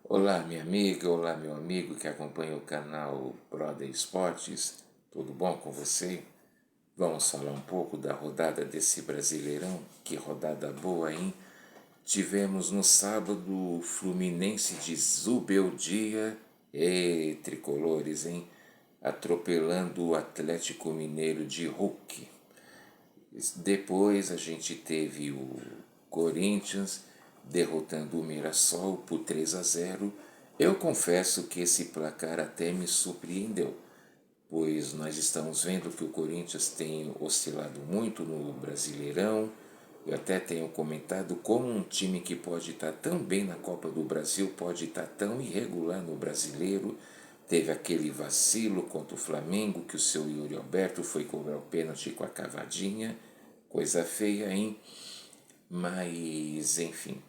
Olá, minha amiga, olá, meu amigo que acompanha o canal Brother Esportes. Tudo bom com você? Vamos falar um pouco da rodada desse Brasileirão. Que rodada boa, hein? Tivemos no sábado o Fluminense de Zubeldia e tricolores, hein? Atropelando o Atlético Mineiro de Hulk. Depois a gente teve o Corinthians derrotando o Mirassol por 3-0. Eu confesso que esse placar até me surpreendeu, pois nós estamos vendo que o Corinthians tem oscilado muito no Brasileirão. Eu até tenho comentado como um time que pode estar tão bem na Copa do Brasil pode estar tão irregular no Brasileiro. Teve aquele vacilo contra o Flamengo, que o seu Yuri Alberto foi cobrar o pênalti com a cavadinha. Coisa feia, hein? Mas, enfim.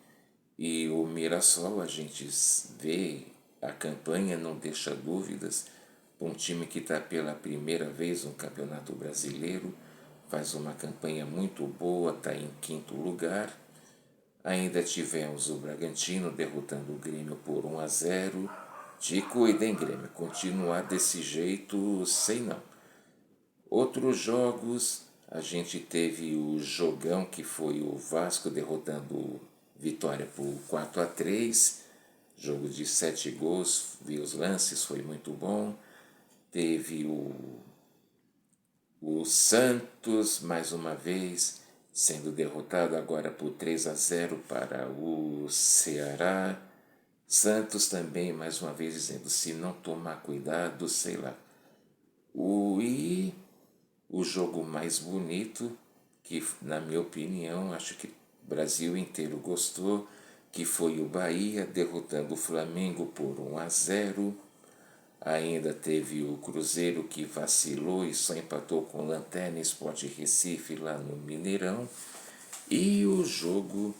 E o Mirassol, a gente vê, a campanha não deixa dúvidas. Um time que está pela primeira vez no Campeonato Brasileiro, faz uma campanha muito boa, está em quinto lugar. Ainda tivemos o Bragantino derrotando o Grêmio por 1-0. Te cuidem, Grêmio, continuar desse jeito, sei não. Outros jogos, a gente teve o jogão que foi o Vasco derrotando o Vitória por 4-3. Jogo de 7 gols, vi os lances, foi muito bom. Teve o Santos, mais uma vez, sendo derrotado agora por 3-0 para o Ceará. Santos também, mais uma vez, dizendo, se não tomar cuidado, sei lá. E o jogo mais bonito, que na minha opinião, acho que o Brasil inteiro gostou, que foi o Bahia derrotando o Flamengo por 1-0. Ainda teve o Cruzeiro que vacilou e só empatou com o Lanterna Sport Recife lá no Mineirão. E o jogo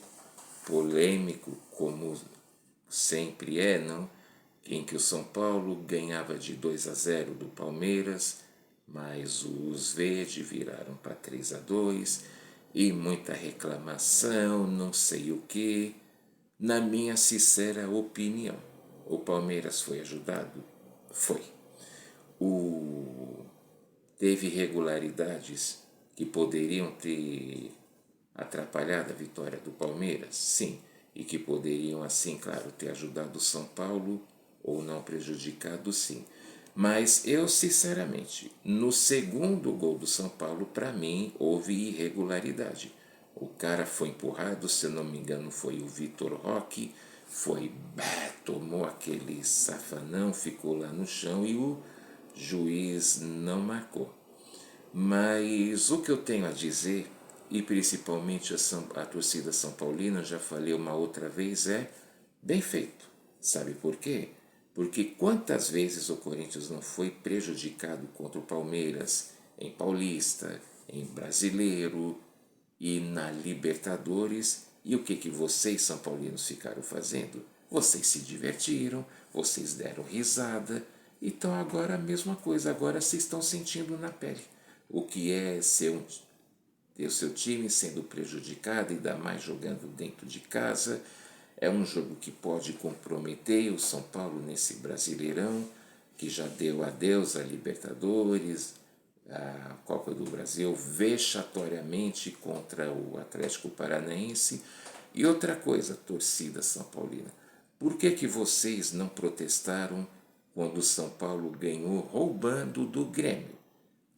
polêmico, como sempre é, não? Em que o São Paulo ganhava de 2-0 do Palmeiras, mas os verdes viraram para 3-2 e muita reclamação, não sei o que. Na minha sincera opinião, o Palmeiras foi ajudado? Foi. O... Teve irregularidades que poderiam ter atrapalhado a vitória do Palmeiras? Sim. E que poderiam, assim, claro, ter ajudado o São Paulo ou não prejudicado, sim. Mas eu, sinceramente, no segundo gol do São Paulo, para mim, houve irregularidade. O cara foi empurrado, se não me engano, foi o Vitor Roque, tomou aquele safanão, ficou lá no chão e o juiz não marcou. Mas o que eu tenho a dizer, e principalmente a torcida São Paulina, já falei uma outra vez, é bem feito. Sabe por quê? Porque quantas vezes o Corinthians não foi prejudicado contra o Palmeiras em Paulista, em Brasileiro e na Libertadores, e o que vocês, São Paulinos, ficaram fazendo? Vocês se divertiram, vocês deram risada, então agora a mesma coisa, agora vocês estão sentindo na pele o que é ter o seu time sendo prejudicado, ainda mais jogando dentro de casa. É um jogo que pode comprometer o São Paulo nesse Brasileirão, que já deu adeus à Libertadores, a Copa do Brasil vexatoriamente contra o Atlético Paranaense. E outra coisa, torcida São Paulina, por que vocês não protestaram quando o São Paulo ganhou roubando do Grêmio?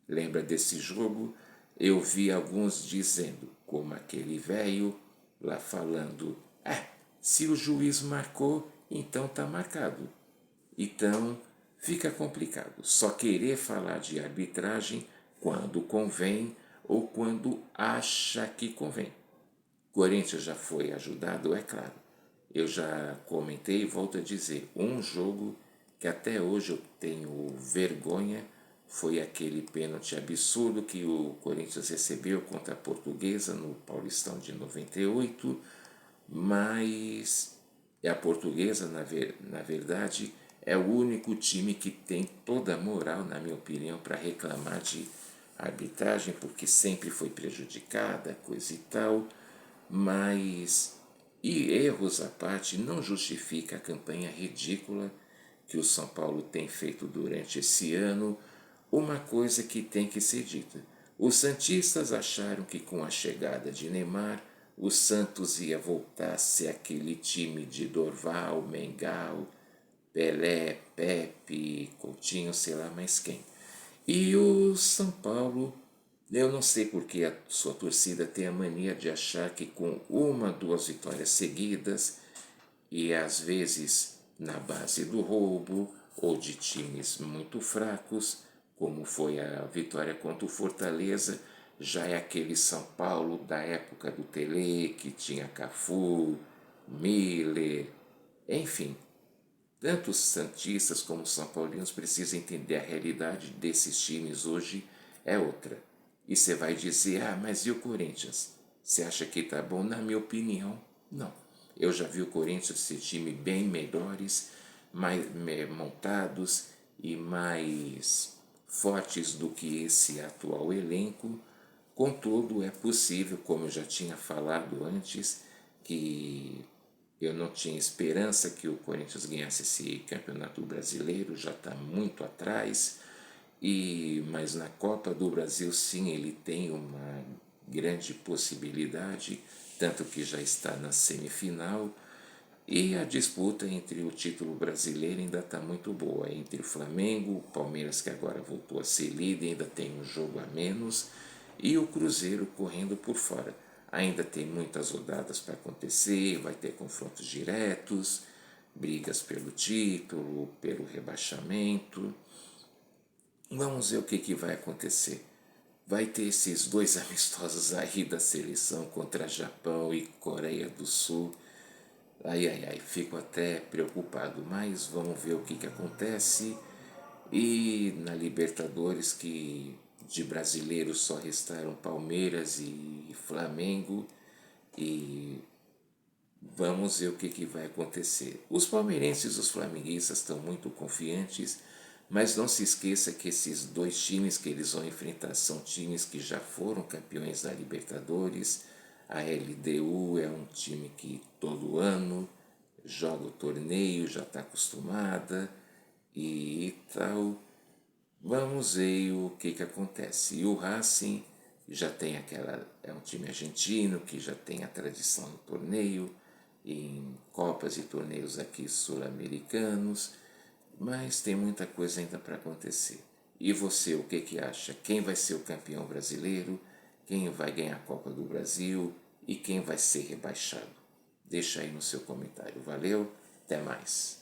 Lembra desse jogo? Eu vi alguns dizendo, como aquele velho lá falando, se o juiz marcou, então tá marcado. Então fica complicado. Só querer falar de arbitragem quando convém ou quando acha que convém. Corinthians já foi ajudado, é claro. Eu já comentei e volto a dizer, um jogo que até hoje eu tenho vergonha foi aquele pênalti absurdo que o Corinthians recebeu contra a Portuguesa no Paulistão de 98, mas a Portuguesa, na verdade, é o único time que tem toda a moral, na minha opinião, para reclamar de arbitragem, porque sempre foi prejudicada, coisa e tal, mas E erros à parte, não justifica a campanha ridícula que o São Paulo tem feito durante esse ano. Uma coisa que tem que ser dita: os santistas acharam que com a chegada de Neymar, o Santos ia voltar a ser aquele time de Dorval, Mengal, Pelé, Pepe, Coutinho, sei lá mais quem. E o São Paulo, eu não sei porque a sua torcida tem a mania de achar que com uma, duas vitórias seguidas, e às vezes na base do roubo ou de times muito fracos, como foi a vitória contra o Fortaleza, já é aquele São Paulo da época do Tele, que tinha Cafu, Miller, enfim. Tanto os santistas como os são paulinos precisam entender a realidade desses times hoje é outra. E você vai dizer, mas e o Corinthians? Você acha que tá bom? Na minha opinião, não. Eu já vi o Corinthians ser time bem melhores, mais montados e mais fortes do que esse atual elenco. Contudo, é possível, como eu já tinha falado antes, que eu não tinha esperança que o Corinthians ganhasse esse campeonato brasileiro, já está muito atrás. Mas na Copa do Brasil, sim, ele tem uma grande possibilidade, tanto que já está na semifinal. E a disputa entre o título brasileiro ainda está muito boa, entre o Flamengo, o Palmeiras, que agora voltou a ser líder, ainda tem um jogo a menos, e o Cruzeiro correndo por fora. Ainda tem muitas rodadas para acontecer, vai ter confrontos diretos, brigas pelo título, pelo rebaixamento. Vamos ver o que vai acontecer. Vai ter esses dois amistosos aí da seleção contra Japão e Coreia do Sul. Ai, ai, ai, fico até preocupado, mas vamos ver o que acontece. E na Libertadores, que de brasileiros só restaram Palmeiras e Flamengo, e vamos ver o que vai acontecer. Os palmeirenses e os flamenguistas estão muito confiantes, mas não se esqueça que esses dois times que eles vão enfrentar são times que já foram campeões da Libertadores. A LDU é um time que todo ano joga o torneio, já está acostumada e tal. Vamos ver o que acontece. E o Racing já tem aquela. É um time argentino que já tem a tradição no torneio, em copas e torneios aqui sul-americanos, mas tem muita coisa ainda para acontecer. E você, o que acha? Quem vai ser o campeão brasileiro? Quem vai ganhar a Copa do Brasil? E quem vai ser rebaixado? Deixa aí no seu comentário. Valeu, até mais.